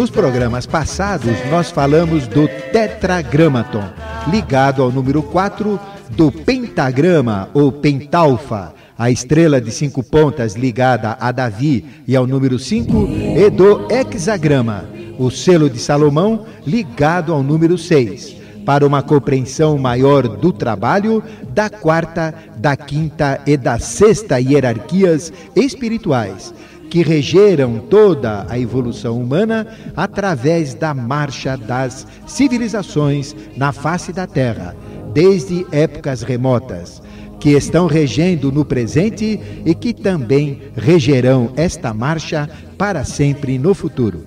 Nos programas passados, nós falamos do tetragramaton, ligado ao número 4, do pentagrama ou pentalfa, a estrela de 5 pontas ligada a Davi e ao número 5, e do hexagrama, o selo de Salomão ligado ao número 6, para uma compreensão maior do trabalho da quarta, da quinta e da sexta hierarquias espirituais, que regeram toda a evolução humana através da marcha das civilizações na face da Terra, desde épocas remotas, que estão regendo no presente e que também regerão esta marcha para sempre no futuro.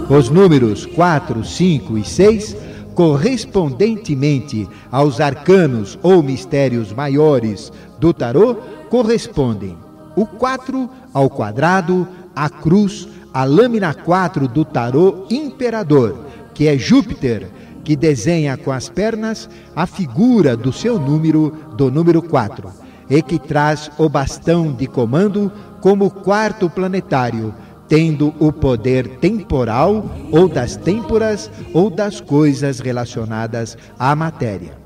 Os números 4, 5 e 6, correspondentemente aos arcanos ou mistérios maiores do tarô, correspondem o 4 ao quadrado, a cruz, a lâmina 4 do tarô imperador, que é Júpiter, que desenha com as pernas a figura do seu número, do número 4, e que traz o bastão de comando como quarto planetário, tendo o poder temporal ou das têmporas ou das coisas relacionadas à matéria.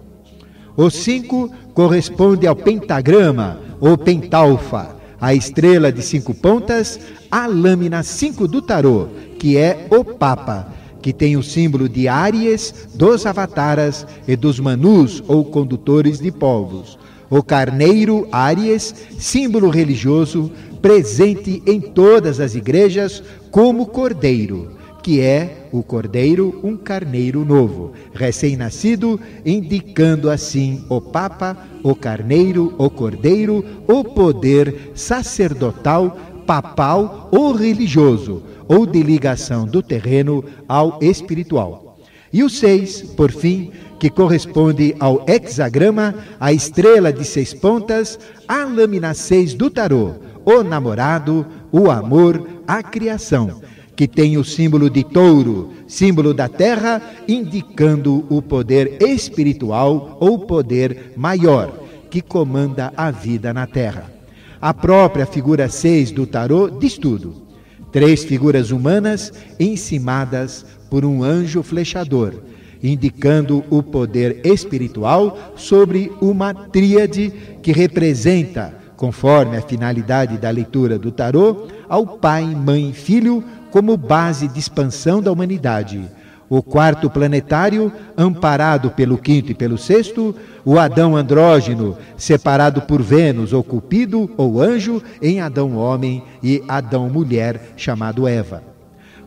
O 5 corresponde ao pentagrama ou pentalfa, a estrela de 5 pontas, a lâmina 5 do tarô, que é o Papa, que tem o símbolo de Áries, dos avataras e dos manus ou condutores de povos. O carneiro Áries, símbolo religioso, presente em todas as igrejas como cordeiro, que é o cordeiro, um carneiro novo, recém-nascido, indicando assim o Papa, o carneiro, o cordeiro, o poder sacerdotal, papal ou religioso, ou de ligação do terreno ao espiritual. E o 6, por fim, que corresponde ao hexagrama, a estrela de 6 pontas, a lâmina 6 do tarô, o namorado, o amor, a criação, que tem o símbolo de touro, símbolo da terra, indicando o poder espiritual ou poder maior, que comanda a vida na terra. A própria figura 6 do tarô diz tudo. 3 figuras humanas encimadas por um anjo flechador, indicando o poder espiritual sobre uma tríade que representa, conforme a finalidade da leitura do tarô, ao Pai, Mãe e Filho como base de expansão da humanidade. O quarto planetário, amparado pelo 5º e pelo 6º, o Adão andrógeno, separado por Vênus ou Cupido ou anjo, em Adão homem e Adão mulher, chamado Eva.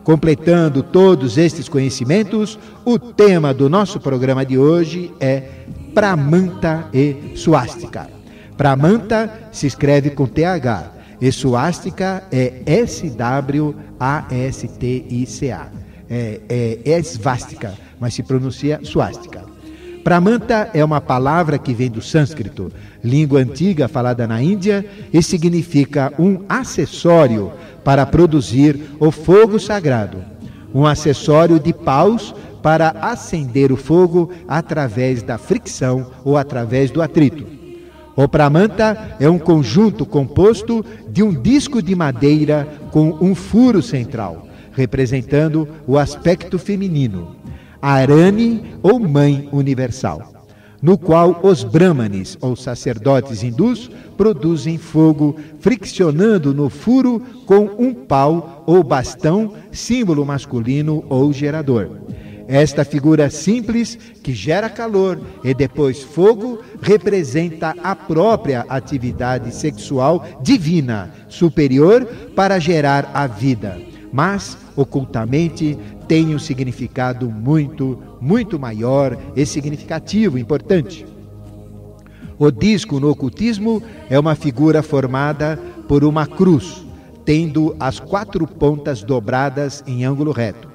Completando todos estes conhecimentos, o tema do nosso programa de hoje é Pramanta e Suástica. Pramanta se escreve com TH e Suástica é S-W-A-S-T-I-C-A. É esvástica, mas se pronuncia suástica. Pramanta é uma palavra que vem do sânscrito, língua antiga falada na Índia, e significa um acessório para produzir o fogo sagrado, um acessório de paus para acender o fogo através da fricção ou através do atrito. O pramanta é um conjunto composto de um disco de madeira com um furo central, representando o aspecto feminino, Arani ou Mãe Universal, no qual os brahmanes ou sacerdotes hindus produzem fogo friccionando no furo com um pau ou bastão, símbolo masculino ou gerador. Esta figura simples, que gera calor e depois fogo, representa a própria atividade sexual divina, superior, para gerar a vida, mas ocultamente tem um significado muito maior e significativo, importante. O disco no ocultismo é uma figura formada por uma cruz, tendo as 4 pontas dobradas em ângulo reto.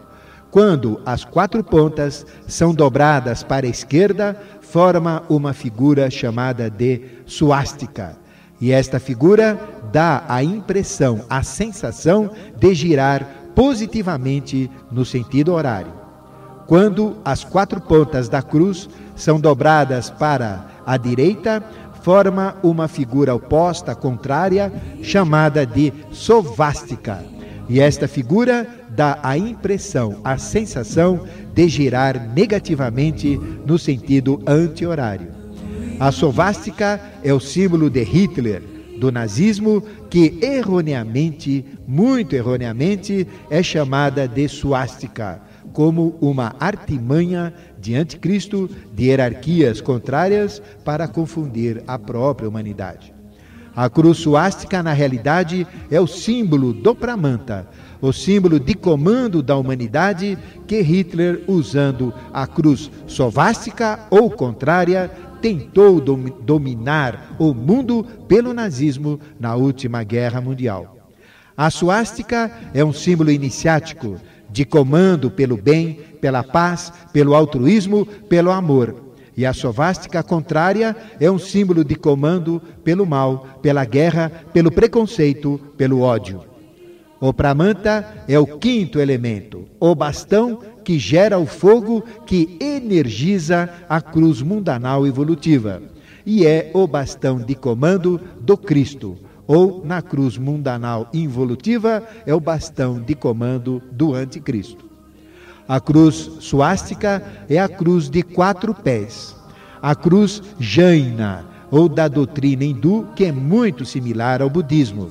Quando as 4 pontas são dobradas para a esquerda, forma uma figura chamada de suástica. E esta figura dá a impressão, a sensação de girar positivamente no sentido horário. Quando as 4 pontas da cruz são dobradas para a direita, forma uma figura oposta, contrária, chamada de sovástica, E esta figura dá a impressão, a sensação de girar negativamente no sentido anti-horário. A svástica é o símbolo de Hitler, do nazismo, que erroneamente, muito erroneamente, é chamada de suástica, como uma artimanha de anticristo, de hierarquias contrárias para confundir a própria humanidade. A cruz suástica, na realidade, é o símbolo do Pramanta, o símbolo de comando da humanidade que Hitler, usando a cruz svástica ou contrária, tentou dominar o mundo pelo nazismo na última guerra mundial. A suástica é um símbolo iniciático de comando pelo bem, pela paz, pelo altruísmo, pelo amor. E a svástica contrária é um símbolo de comando pelo mal, pela guerra, pelo preconceito, pelo ódio. O Pramanta é o quinto elemento, o bastão que gera o fogo que energiza a cruz mundanal evolutiva. E é o bastão de comando do Cristo, ou na cruz mundanal involutiva é o bastão de comando do anticristo. A cruz suástica é a cruz de 4 pés. A cruz Jaina, ou da doutrina hindu, que é muito similar ao budismo.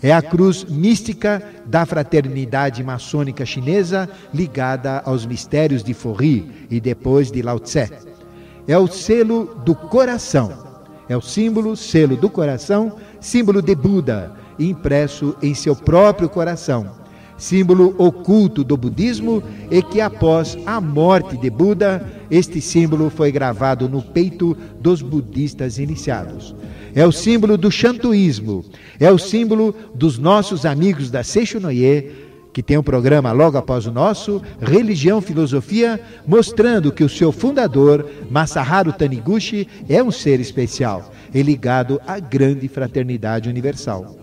É a cruz mística da fraternidade maçônica chinesa ligada aos mistérios de Forri e depois de Lao Tse. É o selo do coração. É o símbolo, selo do coração, símbolo de Buda, impresso em seu próprio coração. Símbolo oculto do budismo e que após a morte de Buda, este símbolo foi gravado no peito dos budistas iniciados. É o símbolo do shantoísmo, é o símbolo dos nossos amigos da Seishonoye, que tem um programa logo após o nosso, Religião Filosofia, mostrando que o seu fundador, Masaharu Taniguchi, é um ser especial e ligado à grande fraternidade universal.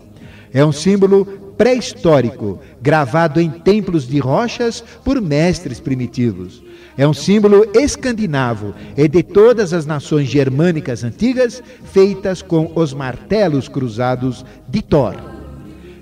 É um símbolo pré-histórico, gravado em templos de rochas por mestres primitivos. É um símbolo escandinavo e de todas as nações germânicas antigas, feitas com os martelos cruzados de Thor.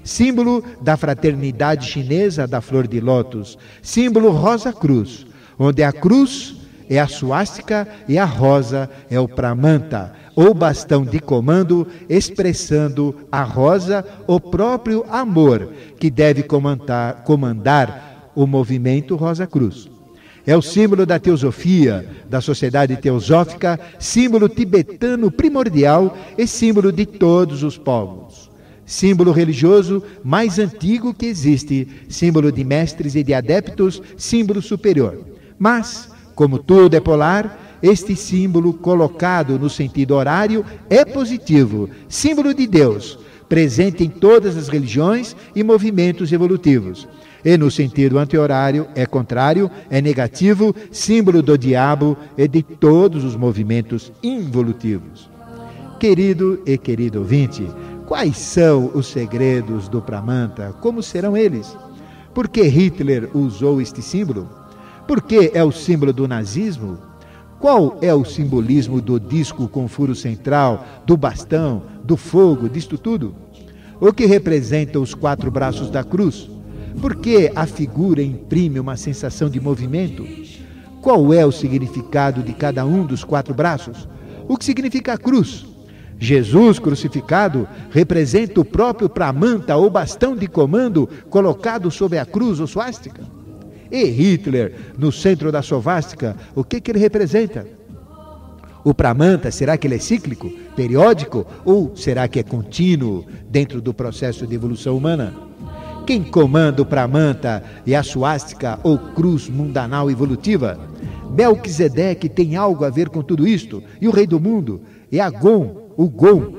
Símbolo da fraternidade chinesa da flor de lótus, símbolo rosa cruz, onde a cruz é a suástica e a rosa é o Pramanta, ou bastão de comando, expressando a rosa o próprio amor, que deve comandar o movimento Rosa Cruz. É o símbolo da teosofia, da sociedade teosófica, símbolo tibetano primordial e símbolo de todos os povos. Símbolo religioso mais antigo que existe, símbolo de mestres e de adeptos, símbolo superior. Mas, como tudo é polar, este símbolo colocado no sentido horário é positivo, símbolo de Deus, presente em todas as religiões e movimentos evolutivos. E no sentido anti-horário é contrário, é negativo, símbolo do diabo e de todos os movimentos involutivos. Querido e querido ouvinte, quais são os segredos do Pramanta? Como serão eles? Por que Hitler usou este símbolo? Por que é o símbolo do nazismo? Qual é o simbolismo do disco com furo central, do bastão, do fogo, disto tudo? O que representa os 4 braços da cruz? Por que a figura imprime uma sensação de movimento? Qual é o significado de cada um dos 4 braços? O que significa a cruz? Jesus crucificado representa o próprio Pramanta ou bastão de comando colocado sobre a cruz ou suástica? E Hitler, no centro da svástica, o que ele representa? O Pramanta, será que ele é cíclico, periódico, ou será que é contínuo dentro do processo de evolução humana? Quem comanda o Pramanta e a suástica ou cruz mundanal evolutiva? Melquisedeque tem algo a ver com tudo isto? E o rei do mundo? E Agom, o Gom,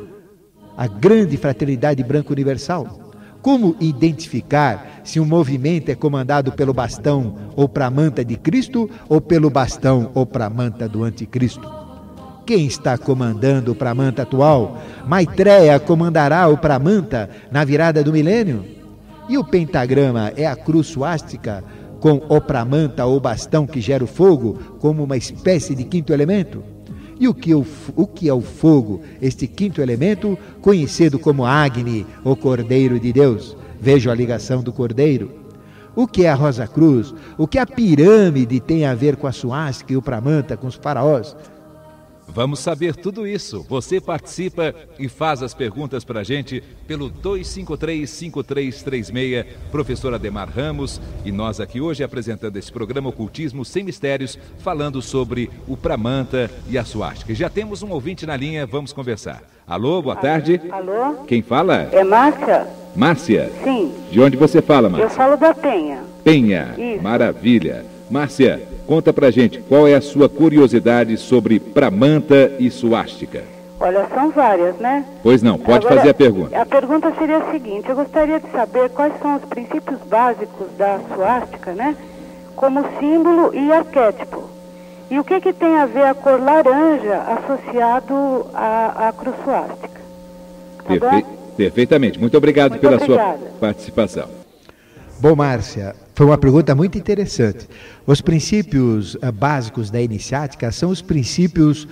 a grande fraternidade branca universal? Como identificar se um movimento é comandado pelo bastão ou Pramanta de Cristo ou pelo bastão ou Pramanta do anticristo? Quem está comandando o Pramanta atual? Maitreya comandará o Pramanta na virada do milênio? E o pentagrama é a cruz suástica com o Pramanta ou bastão que gera o fogo como uma espécie de quinto elemento? E o que é o fogo, este quinto elemento, conhecido como Agni, o Cordeiro de Deus? vejo a ligação do cordeiro. O que é a Rosa Cruz? O que a pirâmide tem a ver com a suástica e o Pramanta, com os faraós? Vamos saber tudo isso. Você participa e faz as perguntas para a gente pelo 253-5336, professor Ademar Ramos, e nós aqui hoje apresentando esse programa Ocultismo Sem Mistérios, falando sobre o Pramanta e a suástica. Já temos um ouvinte na linha, vamos conversar. Alô, boa tarde. Alô? Quem fala? É Márcia? Márcia? Sim. De onde você fala, Márcia? Eu falo da Penha. Penha. Isso. Maravilha. Márcia, conta pra gente, qual é a sua curiosidade sobre Pramanta e suástica? Olha, são várias, né? Pois não, pode Agora, fazer a pergunta. A pergunta seria a seguinte: eu gostaria de saber quais são os princípios básicos da suástica, né? Como símbolo e arquétipo. E o que tem a ver a cor laranja associado à cruz suástica? Tá bom? Perfeitamente. Muito obrigado pela sua participação. Bom, Márcia, foi uma pergunta muito interessante. Os princípios básicos da iniciática são os princípios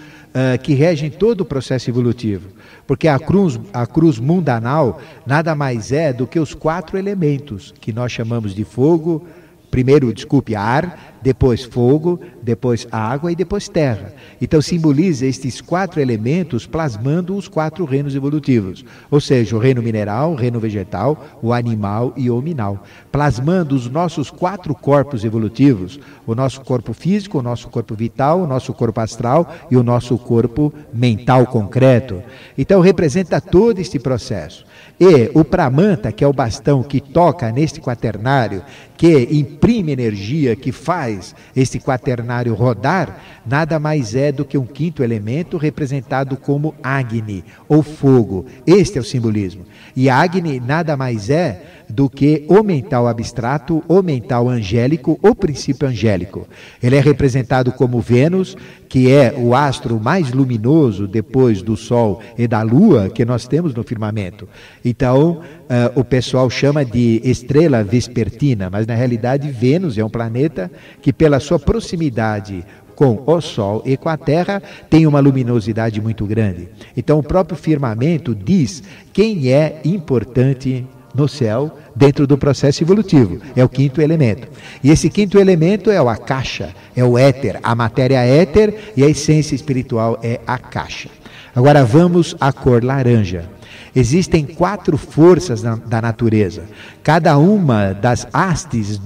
que regem todo o processo evolutivo. Porque a cruz mundanal nada mais é do que os 4 elementos que nós chamamos de fogo, primeiro, ar, depois fogo, depois água e depois terra. Então simboliza estes 4 elementos plasmando os 4 reinos evolutivos, ou seja, o reino mineral, o reino vegetal, o animal e o hominal, plasmando os nossos 4 corpos evolutivos, o nosso corpo físico, o nosso corpo vital, o nosso corpo astral e o nosso corpo mental concreto. Então representa todo este processo. E o Pramanta, que é o bastão que toca neste quaternário, que imprime energia, que faz este quaternário rodar, nada mais é do que um 5º elemento representado como Agni, ou fogo. Este é o simbolismo. E Agni nada mais é do que o mental abstrato, o mental angélico, o princípio angélico. Ele é representado como Vênus, que é o astro mais luminoso depois do Sol e da Lua que nós temos no firmamento. Então, o pessoal chama de estrela vespertina, mas na realidade Vênus é um planeta que, pela sua proximidade com o Sol e com a Terra, tem uma luminosidade muito grande. Então, o próprio firmamento diz quem é importante no céu, dentro do processo evolutivo. É o 5º elemento. E esse 5º elemento é o Akasha, é o éter, a matéria éter, e a essência espiritual é a Akasha. Agora vamos à cor laranja. Existem 4 forças da natureza. Cada uma das hastes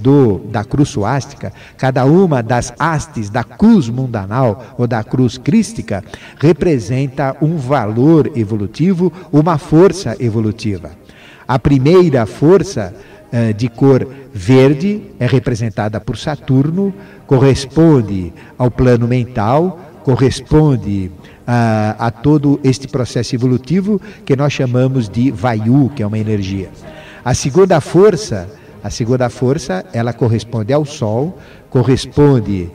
da cruz suástica, cada uma das hastes da cruz mundanal ou da cruz crística, representa um valor evolutivo, uma força evolutiva. A primeira força de cor verde é representada por Saturno, corresponde ao plano mental, corresponde a todo este processo evolutivo que nós chamamos de Vayu, que é uma energia. A segunda força, ela corresponde ao Sol, corresponde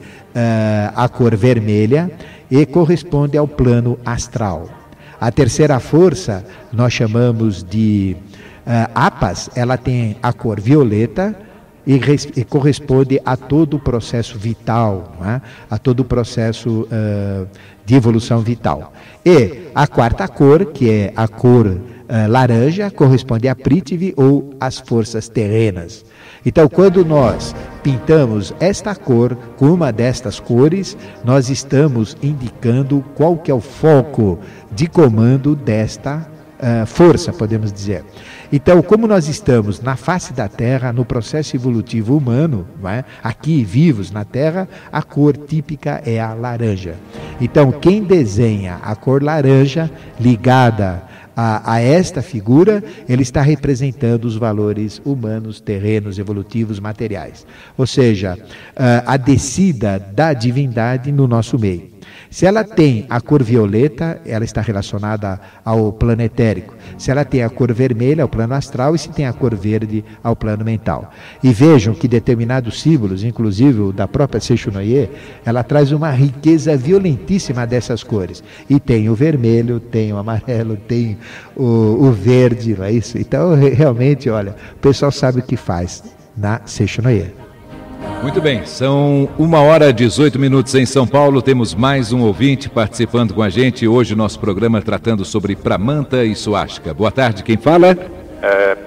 à cor vermelha e corresponde ao plano astral. A terceira força nós chamamos de Apas, ela tem a cor violeta e corresponde a todo o processo vital, né? A todo o processo de evolução vital. E a quarta cor, que é a cor laranja, corresponde a Prithvi ou as forças terrenas. Então, quando nós pintamos esta cor com uma destas cores, nós estamos indicando qual que é o foco de comando desta força, podemos dizer. Então, como nós estamos na face da Terra, no processo evolutivo humano, não é? Aqui vivos na Terra, a cor típica é a laranja. Então, quem desenha a cor laranja ligada a esta figura, ele está representando os valores humanos, terrenos, evolutivos, materiais. Ou seja, a descida da divindade no nosso meio. Se ela tem a cor violeta, ela está relacionada ao plano etérico. Se ela tem a cor vermelha, ao plano astral, e se tem a cor verde, ao plano mental. E vejam que determinados símbolos, inclusive o da própria Seishonoye, ela traz uma riqueza violentíssima dessas cores. E tem o vermelho, tem o amarelo, tem o verde, não é isso? Então, realmente, olha, o pessoal sabe o que faz na Seishonoye. Muito bem, são 1h18 em São Paulo, temos mais um ouvinte participando com a gente. Hoje o nosso programa tratando sobre Pramanta e suástica. Boa tarde, quem fala?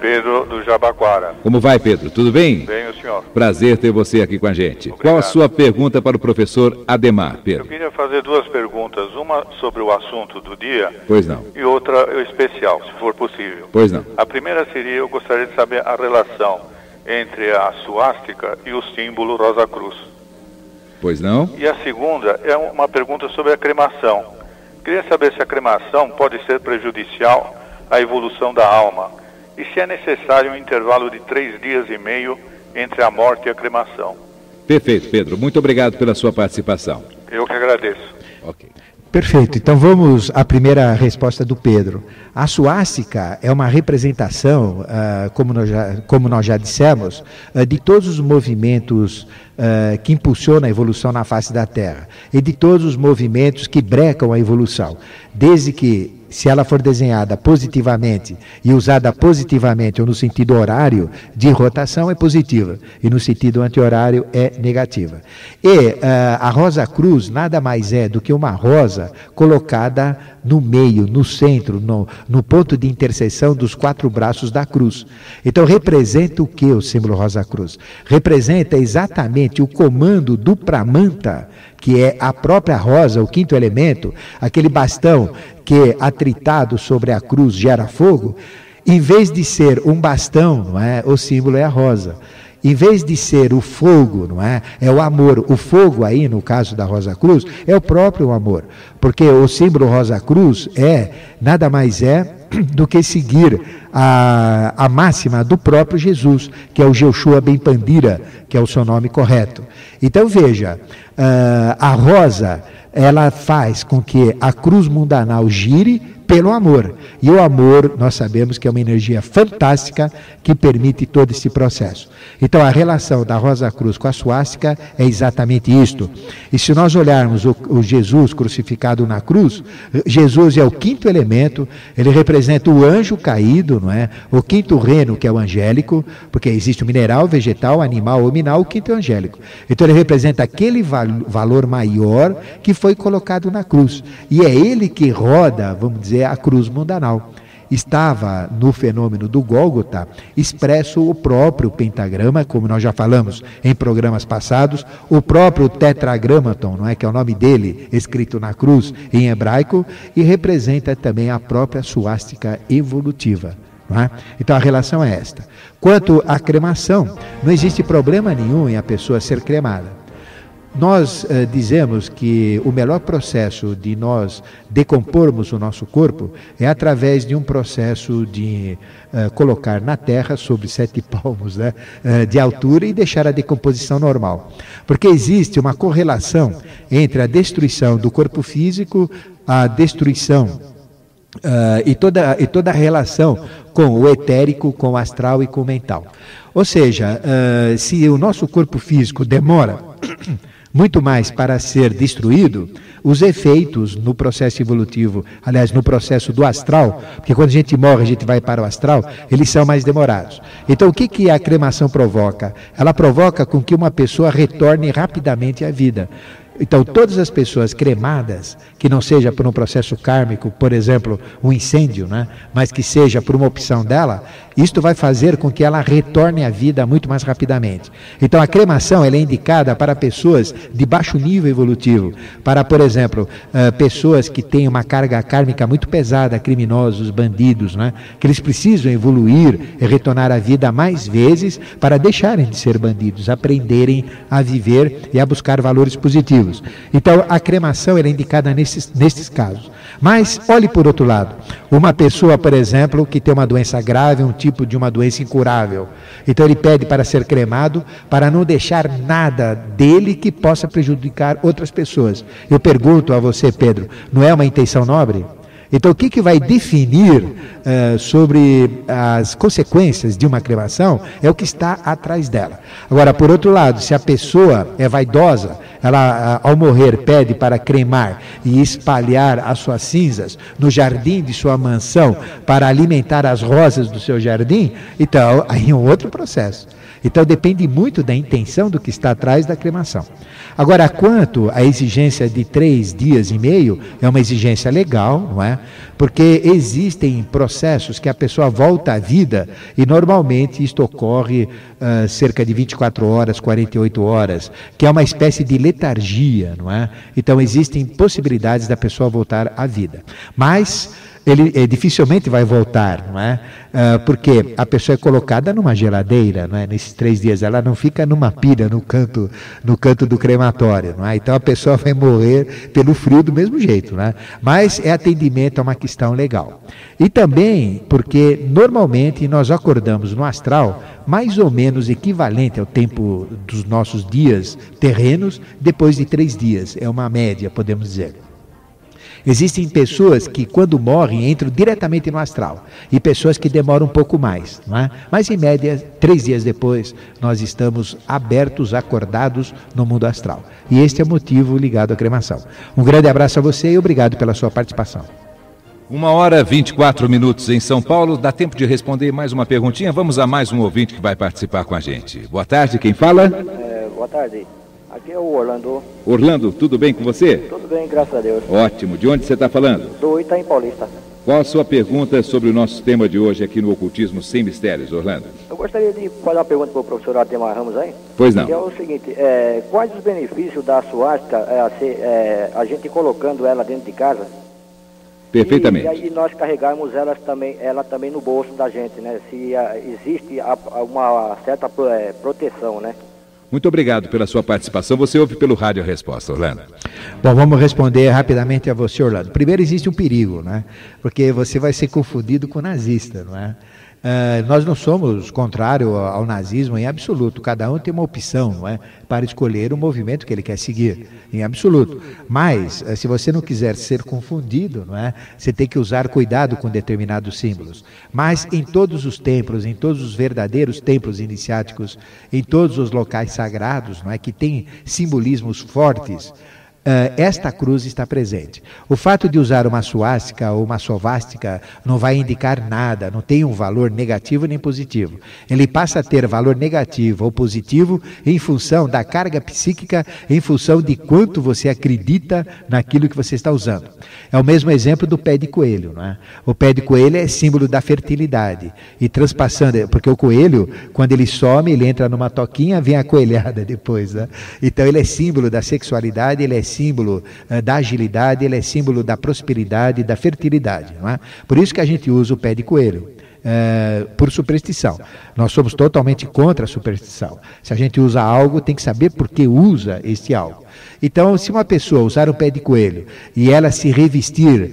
Pedro do Jabaquara. Como vai, Pedro? Tudo bem? Bem, o senhor. Prazer ter você aqui com a gente. Obrigado. Qual a sua pergunta para o professor Ademar, Pedro? Eu queria fazer duas perguntas, uma sobre o assunto do dia. Pois não. E outra especial, se for possível. Pois não. A primeira seria, eu gostaria de saber a relação entre a suástica e o símbolo Rosa Cruz. Pois não. E a segunda é uma pergunta sobre a cremação. Queria saber se a cremação pode ser prejudicial à evolução da alma e se é necessário um intervalo de 3 dias e meio entre a morte e a cremação. Perfeito, Pedro. Muito obrigado pela sua participação. Eu que agradeço. Ok. Perfeito. Então vamos à primeira resposta do Pedro. A suástica é uma representação, como nós já dissemos, de todos os movimentos que impulsionam a evolução na face da Terra e de todos os movimentos que brecam a evolução, desde que, se ela for desenhada positivamente e usada positivamente ou no sentido horário de rotação, é positiva, e no sentido anti-horário é negativa. E a Rosa Cruz nada mais é do que uma rosa colocada no meio, no centro, no ponto de interseção dos 4 braços da cruz. Então representa o que o símbolo Rosa Cruz? Representa exatamente o comando do Pramanta, que é a própria rosa, o 5º elemento, aquele bastão que atritado sobre a cruz gera fogo. Em vez de ser um bastão, não é? O símbolo é a rosa. Em vez de ser o fogo, não é? É o amor. O fogo aí, no caso da Rosa Cruz, é o próprio amor. Porque o símbolo Rosa Cruz nada mais é do que seguir a máxima do próprio Jesus, que é o Jeshua Ben Pandira, que é o seu nome correto. Então veja, a rosa, ela faz com que a cruz mundanal gire pelo amor. E o amor, nós sabemos que é uma energia fantástica que permite todo esse processo. Então a relação da Rosa Cruz com a suástica é exatamente isto. E se nós olharmos o Jesus crucificado na cruz, Jesus é o 5º elemento, ele representa o anjo caído, não é? O 5º reino, que é o angélico, porque existe o mineral, vegetal, animal, hominal, o 5º é o angélico. Então ele representa aquele valor maior que foi colocado na cruz. E é ele que roda, vamos dizer, a cruz mundanal. Estava no fenômeno do Gólgota expresso o próprio pentagrama, como nós já falamos em programas passados, o próprio tetragramaton, não é, que é o nome dele, escrito na cruz em hebraico, e representa também a própria suástica evolutiva. Não é? Então a relação é esta. Quanto à cremação, não existe problema nenhum em a pessoa ser cremada. Nós dizemos que o melhor processo de nós decompormos o nosso corpo é através de um processo de colocar na terra sobre 7 palmos, né, de altura e deixar a decomposição normal. Porque existe uma correlação entre a destruição do corpo físico, a destruição e toda a relação com o etérico, com o astral e com o mental. Ou seja, se o nosso corpo físico demora muito mais para ser destruído, os efeitos no processo evolutivo, aliás, no processo do astral, porque quando a gente morre, a gente vai para o astral, eles são mais demorados. Então, o que a cremação provoca? Ela provoca com que uma pessoa retorne rapidamente à vida. Então, todas as pessoas cremadas, que não seja por um processo kármico, por exemplo, um incêndio, né, mas que seja por uma opção dela, isto vai fazer com que ela retorne à vida muito mais rapidamente. Então, a cremação ela é indicada para pessoas de baixo nível evolutivo, para, por exemplo, pessoas que têm uma carga kármica muito pesada, criminosos, bandidos, né, que eles precisam evoluir e retornar à vida mais vezes para deixarem de ser bandidos, aprenderem a viver e a buscar valores positivos. Então, a cremação é indicada nesses casos. Mas, olhe por outro lado, uma pessoa, por exemplo, que tem uma doença grave, um tipo de uma doença incurável, então ele pede para ser cremado, para não deixar nada dele que possa prejudicar outras pessoas. Eu pergunto a você, Pedro, não é uma intenção nobre? Então, o que vai definir sobre as consequências de uma cremação é o que está atrás dela. Agora, por outro lado, se a pessoa é vaidosa, ela, ao morrer, pede para cremar e espalhar as suas cinzas no jardim de sua mansão para alimentar as rosas do seu jardim, então, aí é um outro processo. Então depende muito da intenção do que está atrás da cremação. Agora, quanto à exigência de 3 dias e meio, é uma exigência legal, não é? Porque existem processos que a pessoa volta à vida e normalmente isto ocorre cerca de 24 horas, 48 horas, que é uma espécie de letargia, não é? Então existem possibilidades da pessoa voltar à vida. Mas ele dificilmente vai voltar, não é? Porque a pessoa é colocada numa geladeira, não é? Nesses 3 dias, ela não fica numa pilha no canto do crematório, não é? Então a pessoa vai morrer pelo frio do mesmo jeito, não é? Mas é atendimento a uma questão legal. E também porque normalmente nós acordamos no astral mais ou menos equivalente ao tempo dos nossos dias terrenos depois de 3 dias, é uma média, podemos dizer. Existem pessoas que, quando morrem, entram diretamente no astral. E pessoas que demoram um pouco mais. Não é? Mas, em média, 3 dias depois, nós estamos abertos, acordados no mundo astral. E este é o motivo ligado à cremação. Um grande abraço a você e obrigado pela sua participação. 1h24 em São Paulo. Dá tempo de responder mais uma perguntinha? Vamos a mais um ouvinte que vai participar com a gente. Boa tarde, quem fala? Boa tarde. Aqui é o Orlando. Orlando, tudo bem com você? Tudo bem, graças a Deus. Ótimo. De onde você está falando? Do Itaim Paulista. Qual a sua pergunta sobre o nosso tema de hoje aqui no Ocultismo Sem Mistérios, Orlando? Eu gostaria de fazer uma pergunta para o professor Ademar Ramos aí. Pois não. Que é o seguinte, quais os benefícios da suástica a gente colocando ela dentro de casa? Perfeitamente. E aí nós carregarmos ela também no bolso da gente, né? Se existe uma certa proteção, né? Muito obrigado pela sua participação. Você ouve pelo rádio a resposta, Orlando. Bom, vamos responder rapidamente a você, Orlando. Primeiro, existe um perigo, né? Porque você vai ser confundido com nazista, não é? Nós não somos contrário ao nazismo em absoluto. Cada um tem uma opção, não é? Para escolher o movimento que ele quer seguir, em absoluto. Mas, se você não quiser ser confundido, não é? Você tem que usar cuidado com determinados símbolos. Mas em todos os templos, em todos os verdadeiros templos iniciáticos, em todos os locais sagrados, não é? Que tem simbolismos fortes, esta cruz está presente. O fato de usar uma suástica ou uma sovástica não vai indicar nada, não tem um valor negativo nem positivo. Ele passa a ter valor negativo ou positivo em função da carga psíquica, em função de quanto você acredita naquilo que você está usando. É o mesmo exemplo do pé de coelho, não é? O pé de coelho é símbolo da fertilidade. E transpassando, porque o coelho, quando ele some, ele entra numa toquinha, vem a coelhada depois, né? Então ele é símbolo da sexualidade, ele é símbolo da agilidade, ele é símbolo da prosperidade, da fertilidade, não é? Por isso que a gente usa o pé de coelho. Por superstição. Nós somos totalmente contra a superstição. Se a gente usa algo, tem que saber por que usa este algo. Então, se uma pessoa usar um pé de coelho e ela se revestir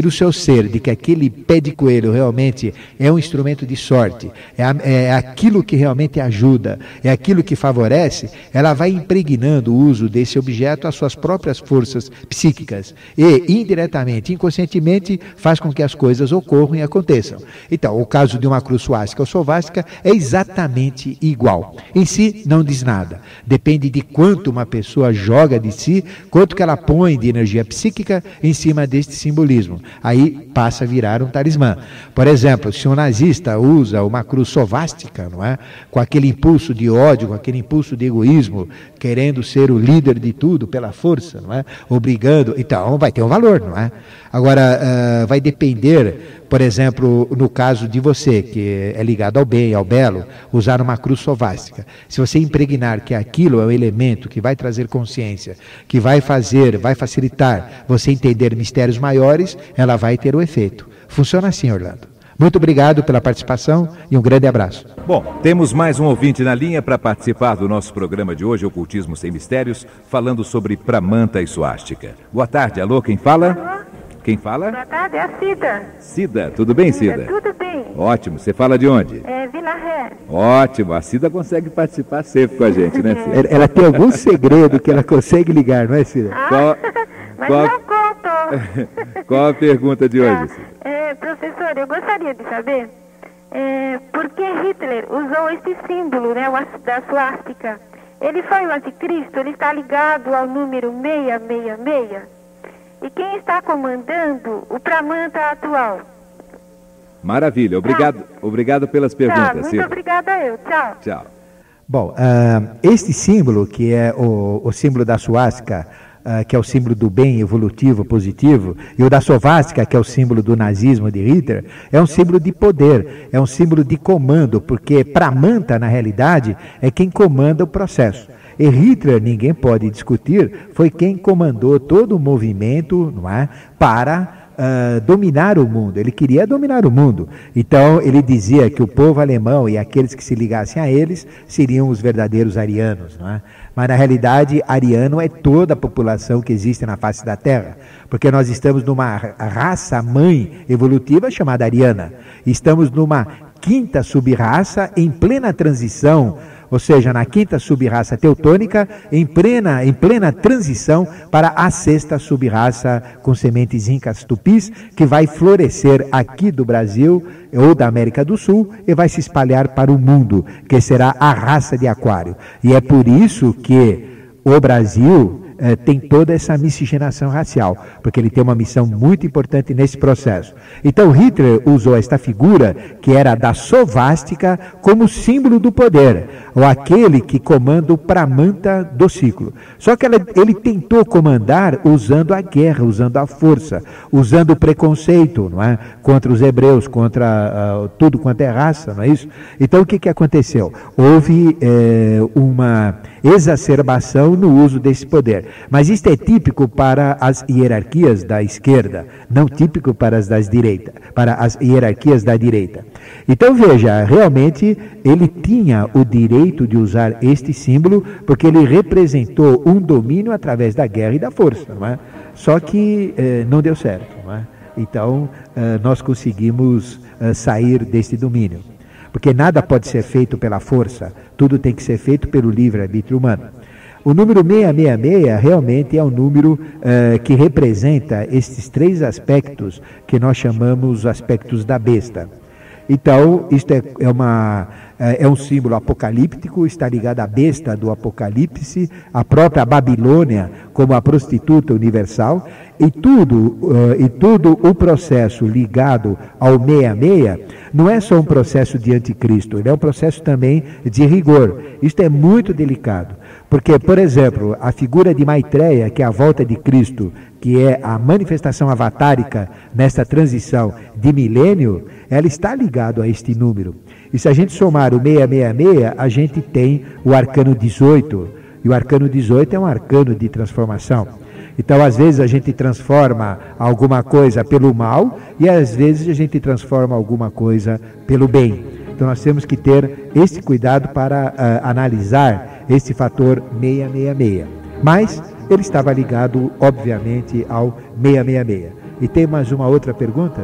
o seu ser de que aquele pé de coelho realmente é um instrumento de sorte, é aquilo que realmente ajuda, é aquilo que favorece, ela vai impregnando o uso desse objeto às suas próprias forças psíquicas e, indiretamente, inconscientemente, faz com que as coisas ocorram e aconteçam. Então, o caso de uma cruz suástica ou sovástica é exatamente igual. Em si, não diz nada. Depende de quanto uma pessoa joga de si, quanto que ela põe de energia psíquica em cima deste simbolismo. Aí passa a virar um talismã. Por exemplo, se um nazista usa uma cruz sovástica, não é? Com aquele impulso de ódio, com aquele impulso de egoísmo, querendo ser o líder de tudo pela força, não é? Obrigando, então vai ter um valor, não é? Agora, vai depender, por exemplo, no caso de você, que é ligado ao bem, ao belo, usar uma cruz sovástica. Se você impregnar que aquilo é um elemento que vai trazer consciência, que vai facilitar você entender mistérios maiores, ela vai ter o efeito. Funciona assim, Orlando. Muito obrigado pela participação e um grande abraço. Bom, temos mais um ouvinte na linha para participar do nosso programa de hoje, Ocultismo Sem Mistérios, falando sobre Pramanta e Suástica. Boa tarde, alô, quem fala? Quem fala? Boa tarde, é a Cida. Cida, tudo bem, Cida? Tudo bem. Ótimo, você fala de onde? Vila Ré. Ótimo, a Cida consegue participar sempre com a gente, né, Cida? Ela tem algum segredo que ela consegue ligar, não é, Cida? Mas não conto. Qual a pergunta de hoje, Cida? Professor, eu gostaria de saber por que Hitler usou esse símbolo, né, da suástica. Ele foi o anticristo, ele está ligado ao número 666. E quem está comandando o Pramanta atual? Maravilha, obrigado pelas perguntas, muito Cida. Obrigada eu, tchau. Tchau. Bom, este símbolo, que é o símbolo da suástica, que é o símbolo do bem evolutivo, positivo, e o da svástica, que é o símbolo do nazismo de Hitler, é um símbolo de poder, é um símbolo de comando, porque Pramanta, na realidade, é quem comanda o processo. E Hitler, ninguém pode discutir, foi quem comandou todo o movimento, não é, para dominar o mundo. Ele queria dominar o mundo. Então ele dizia que o povo alemão e aqueles que se ligassem a eles seriam os verdadeiros arianos, não é? Mas na realidade, ariano é toda a população que existe na face da Terra, porque nós estamos numa raça mãe evolutiva chamada ariana. Estamos numa quinta sub-raça em plena transição, ou seja, na quinta sub-raça teutônica, em plena transição para a sexta sub-raça com sementes incas tupis, que vai florescer aqui do Brasil ou da América do Sul e vai se espalhar para o mundo, que será a raça de Aquário. E é por isso que o Brasil tem toda essa miscigenação racial, porque ele tem uma missão muito importante nesse processo. Então Hitler usou esta figura, que era da svástica, como símbolo do poder, ou aquele que comanda o Pramanta do ciclo. Só que ele tentou comandar usando a guerra, usando a força, usando o preconceito, não é? Contra os hebreus, contra tudo quanto é raça, não é isso? Então o que aconteceu? Houve uma exacerbação no uso desse poder. Mas isto é típico para as hierarquias da esquerda, não típico para as das direita, para as hierarquias da direita. Então veja, realmente ele tinha o direito de usar este símbolo, porque ele representou um domínio através da guerra e da força, não é? Só que não deu certo, não é? Então nós conseguimos sair deste domínio, porque nada pode ser feito pela força, tudo tem que ser feito pelo livre-arbítrio humano. O número 666 realmente é um número que representa estes três aspectos que nós chamamos aspectos da besta. Então, isto é um símbolo apocalíptico, está ligado à besta do Apocalipse, a própria Babilônia como a prostituta universal, e tudo o processo ligado ao 66 não é só um processo de anticristo, ele é um processo também de rigor. Isto é muito delicado, porque, por exemplo, a figura de Maitreya, que é a volta de Cristo, que é a manifestação avatárica nesta transição de milênio, ela está ligada a este número. E se a gente somar o 666, a gente tem o arcano 18, e o arcano 18 é um arcano de transformação. Então, às vezes a gente transforma alguma coisa pelo mal, e às vezes a gente transforma alguma coisa pelo bem. Então nós temos que ter esse cuidado para analisar esse fator 666. Mas ele estava ligado, obviamente, ao 666. E tem mais uma outra pergunta?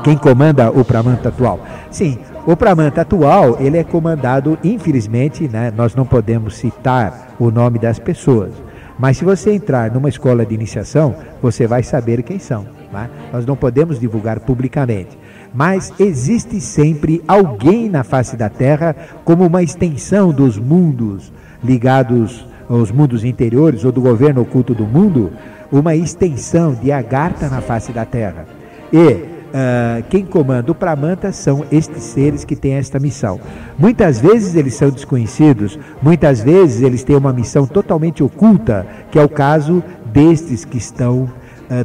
Quem comanda o Pramanta atual? Sim, o Pramanta atual, ele é comandado, infelizmente, né, nós não podemos citar o nome das pessoas, mas se você entrar numa escola de iniciação, você vai saber quem são, né? Nós não podemos divulgar publicamente. Mas existe sempre alguém na face da Terra como uma extensão dos mundos ligados aos mundos interiores ou do governo oculto do mundo, uma extensão de Agartha na face da Terra. E quem comanda o Pramanta são estes seres que têm esta missão. Muitas vezes eles são desconhecidos, muitas vezes eles têm uma missão totalmente oculta, que é o caso destes que estão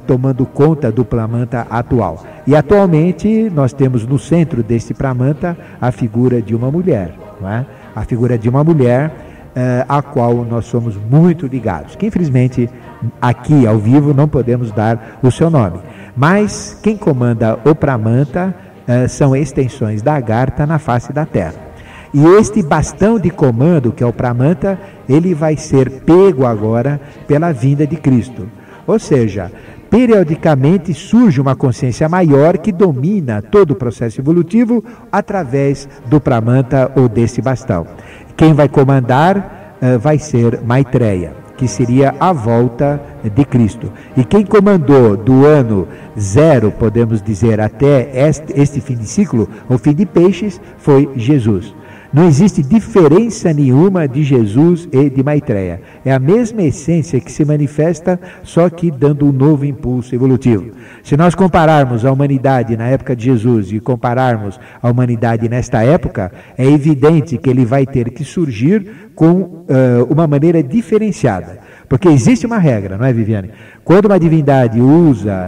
tomando conta do Pramanta atual. E atualmente nós temos no centro deste Pramanta a figura de uma mulher, não é? A figura de uma mulher a qual nós somos muito ligados, que infelizmente aqui ao vivo não podemos dar o seu nome. Mas quem comanda o Pramanta são extensões da Agartha na face da Terra. E este bastão de comando, que é o Pramanta, ele vai ser pego agora pela vinda de Cristo. Ou seja, periodicamente surge uma consciência maior que domina todo o processo evolutivo através do Pramanta ou desse bastão. Quem vai comandar vai ser Maitreya, que seria a volta de Cristo. E quem comandou do ano 0, podemos dizer, até este fim de ciclo, o fim de Peixes, foi Jesus. Não existe diferença nenhuma de Jesus e de Maitreya. É a mesma essência que se manifesta, só que dando um novo impulso evolutivo. Se nós compararmos a humanidade na época de Jesus e compararmos a humanidade nesta época, é evidente que ele vai ter que surgir com uma maneira diferenciada. Porque existe uma regra, não é, Viviane? Quando uma divindade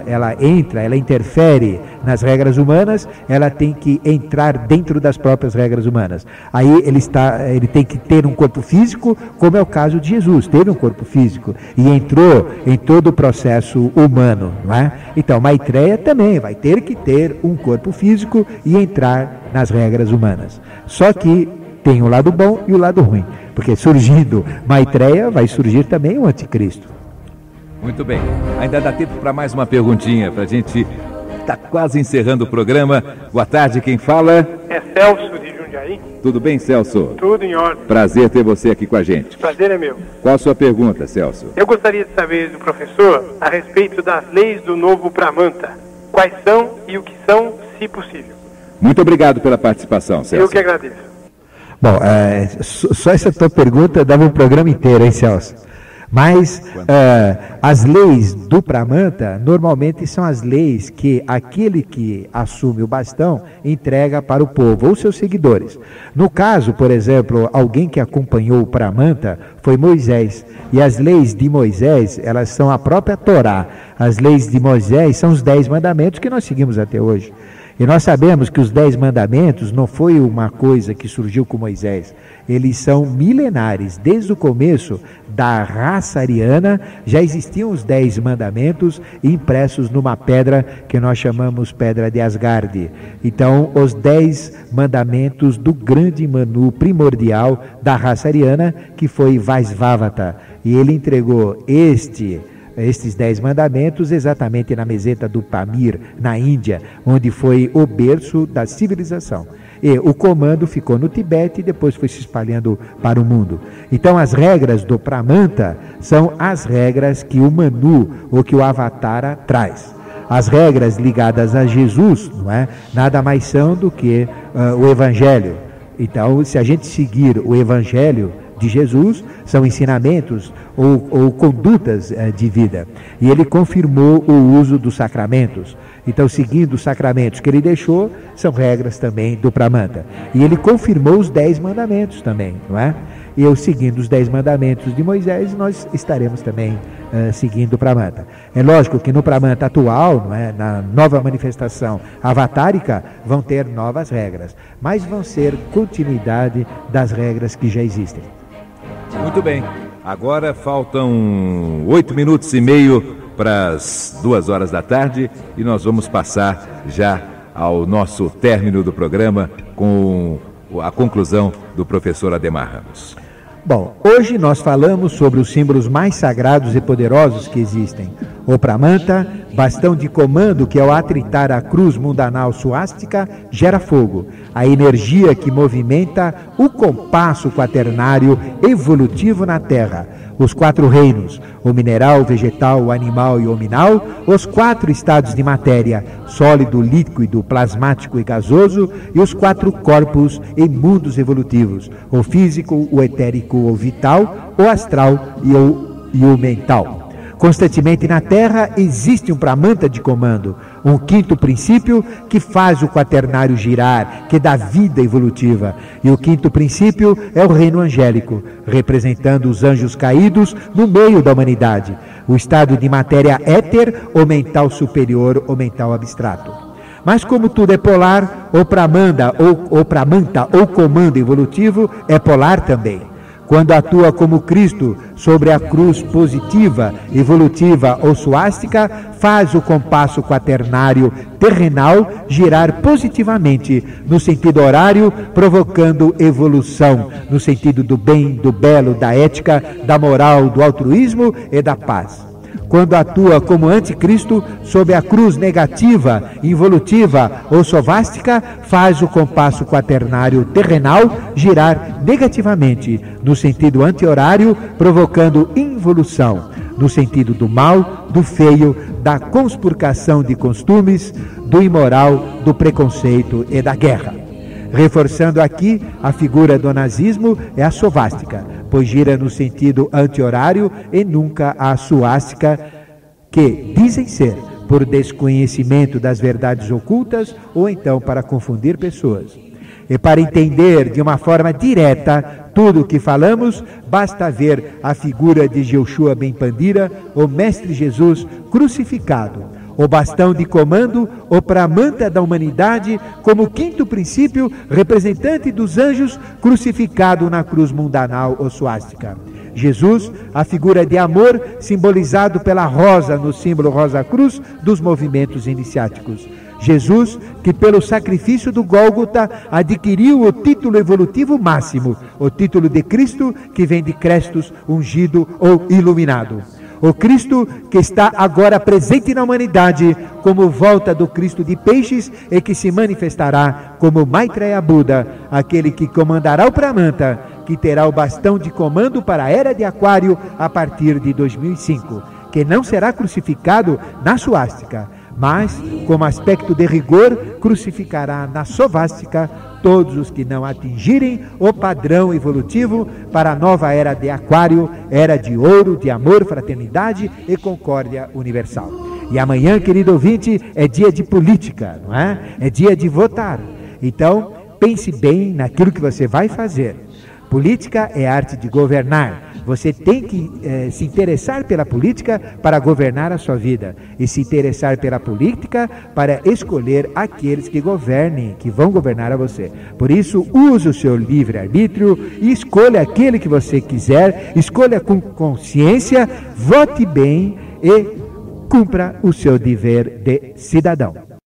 ela interfere nas regras humanas, ela tem que entrar dentro das próprias regras humanas. Aí ele tem que ter um corpo físico, como é o caso de Jesus, teve um corpo físico e entrou em todo o processo humano, não é? Então, Maitreya também vai ter que ter um corpo físico e entrar nas regras humanas. Só que tem o lado bom e o lado ruim, porque surgindo Maitreya, vai surgir também o anticristo. Muito bem, ainda dá tempo para mais uma perguntinha, para a gente tá quase encerrando o programa. Boa tarde, quem fala? É Celso de Jundiaí. Tudo bem, Celso? Tudo em ordem. Prazer ter você aqui com a gente. Prazer é meu. Qual a sua pergunta, Celso? Eu gostaria de saber do professor a respeito das leis do novo Pramanta. Quais são e o que são, se possível. Muito obrigado pela participação, Celso. Eu que agradeço. Bom, só essa tua pergunta dava um programa inteiro, hein, Celso? Mas as leis do Pramanta normalmente são as leis que aquele que assume o bastão entrega para o povo ou seus seguidores. No caso, por exemplo, alguém que acompanhou o Pramanta foi Moisés. E as leis de Moisés, elas são a própria Torá. As leis de Moisés são os 10 mandamentos que nós seguimos até hoje. E nós sabemos que os 10 mandamentos não foi uma coisa que surgiu com Moisés. Eles são milenares. Desde o começo da raça ariana já existiam os 10 mandamentos impressos numa pedra que nós chamamos pedra de Asgard. Então, os 10 mandamentos do grande Manu primordial da raça ariana, que foi Vaisvavata. E ele entregou estes 10 mandamentos exatamente na meseta do Pamir, na Índia, onde foi o berço da civilização. E o comando ficou no Tibete e depois foi se espalhando para o mundo. Então as regras do Pramanta são as regras que o Manu ou que o Avatara traz. As regras ligadas a Jesus, não é? Nada mais são do que o Evangelho. Então, se a gente seguir o Evangelho de Jesus, são ensinamentos ou condutas de vida. E ele confirmou o uso dos sacramentos. Então, seguindo os sacramentos que ele deixou, são regras também do Pramanta. E ele confirmou os 10 mandamentos também, não é? E eu, seguindo os 10 mandamentos de Moisés, nós estaremos também seguindo o Pramanta. É lógico que no Pramanta atual, não é, na nova manifestação avatárica, vão ter novas regras, mas vão ser continuidade das regras que já existem. Muito bem, agora faltam 8 minutos e meio para as 2 horas da tarde e nós vamos passar já ao nosso término do programa com a conclusão do professor Ademar Ramos. Bom, hoje nós falamos sobre os símbolos mais sagrados e poderosos que existem. O Pramanta, bastão de comando que ao atritar a cruz mundanal suástica gera fogo, a energia que movimenta o compasso quaternário evolutivo na Terra. Os 4 reinos, o mineral, o vegetal, o animal e o hominal, os 4 estados de matéria, sólido, líquido, plasmático e gasoso, e os 4 corpos e mundos evolutivos, o físico, o etérico, o vital, o astral e o mental. Constantemente na Terra existe um Pramanta de comando, um 5º princípio que faz o quaternário girar, que dá vida evolutiva. E o 5º princípio é o reino angélico, representando os anjos caídos no meio da humanidade. O estado de matéria éter, ou mental superior, ou mental abstrato. Mas como tudo é polar, o Pramanta ou comando evolutivo é polar também. Quando atua como Cristo sobre a cruz positiva, evolutiva ou suástica, faz o compasso quaternário terrenal girar positivamente no sentido horário, provocando evolução no sentido do bem, do belo, da ética, da moral, do altruísmo e da paz. Quando atua como anticristo sob a cruz negativa, involutiva ou sovástica, faz o compasso quaternário terrenal girar negativamente no sentido anti-horário, provocando involução no sentido do mal, do feio, da conspurcação de costumes, do imoral, do preconceito e da guerra. Reforçando aqui, a figura do nazismo é a sovástica, pois gira no sentido anti-horário e nunca a suástica, que dizem ser por desconhecimento das verdades ocultas ou então para confundir pessoas. E para entender de uma forma direta tudo o que falamos, basta ver a figura de Yoshua ben Pandira, o Mestre Jesus crucificado, o bastão de comando, o pramanta da humanidade, como quinto princípio, representante dos anjos, crucificado na cruz mundanal ou suástica. Jesus, a figura de amor, simbolizado pela rosa no símbolo rosa-cruz dos movimentos iniciáticos. Jesus, que pelo sacrifício do Gólgota adquiriu o título evolutivo máximo, o título de Cristo, que vem de Crestos, ungido ou iluminado. O Cristo que está agora presente na humanidade como volta do Cristo de peixes e que se manifestará como Maitreya Buda, aquele que comandará o Pramanta, que terá o bastão de comando para a Era de Aquário a partir de 2005, que não será crucificado na suástica, mas, como aspecto de rigor, crucificará na sovástica todos os que não atingirem o padrão evolutivo para a nova Era de Aquário, Era de ouro, de amor, fraternidade e concórdia universal. E amanhã, querido ouvinte, é dia de política, não é? É dia de votar. Então, pense bem naquilo que você vai fazer. Política é arte de governar. Você tem que se interessar pela política para governar a sua vida. E se interessar pela política para escolher aqueles que governem, que vão governar a você. Por isso, use o seu livre-arbítrio e escolha aquele que você quiser. Escolha com consciência, vote bem e cumpra o seu dever de cidadão.